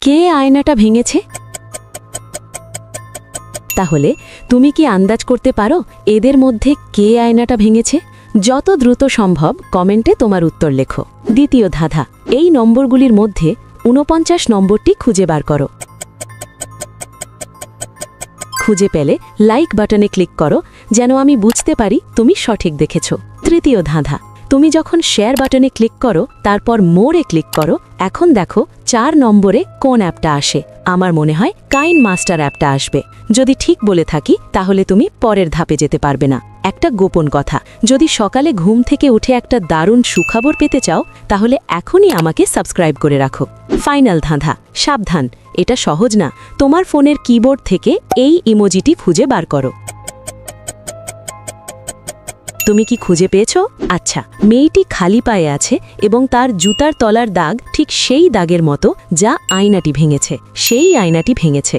কে আয়নাটা ভেঙেছে? তাহলে তুমি কি আন্দাজ করতে পারো এদের মধ্যে কে আয়নাটা ভেঙেছে? যত দ্রুত সম্ভব কমেন্টে তোমার উত্তর লেখো। দ্বিতীয় ধাঁধা, এই নম্বরগুলির মধ্যে ৪৯ নম্বরটি খুঁজে বার করো। খুঁজে পেলে লাইক বাটনে ক্লিক করো, যেন আমি বুঝতে পারি তুমি সঠিক দেখেছ। তৃতীয় ধাঁধা, তুমি যখন শেয়ার বাটনে ক্লিক করো তারপর মোরে ক্লিক করো, এখন দেখো ৪ নম্বরে কোন অ্যাপটা আসে। আমার মনে হয় কাইন মাস্টার অ্যাপটা আসবে। যদি ঠিক বলে থাকি তাহলে তুমি পরের ধাপে যেতে পারবে না। একটা গোপন কথা, যদি সকালে ঘুম থেকে উঠে একটা দারুণ সুখবর পেতে চাও তাহলে এখনই আমাকে সাবস্ক্রাইব করে রাখো। ফাইনাল ধাঁধা, সাবধান, এটা সহজ না। তোমার ফোনের কিবোর্ড থেকে এই ইমোজিটি খুঁজে বার করো। তুমি কি খুঁজে পেয়েছো? আচ্ছা, মেয়েটি খালি পায়ে আছে এবং তার জুতার তলার দাগ ঠিক সেই দাগের মতো যা আয়নাটি ভেঙেছে। সেই আয়নাটি ভেঙেছে।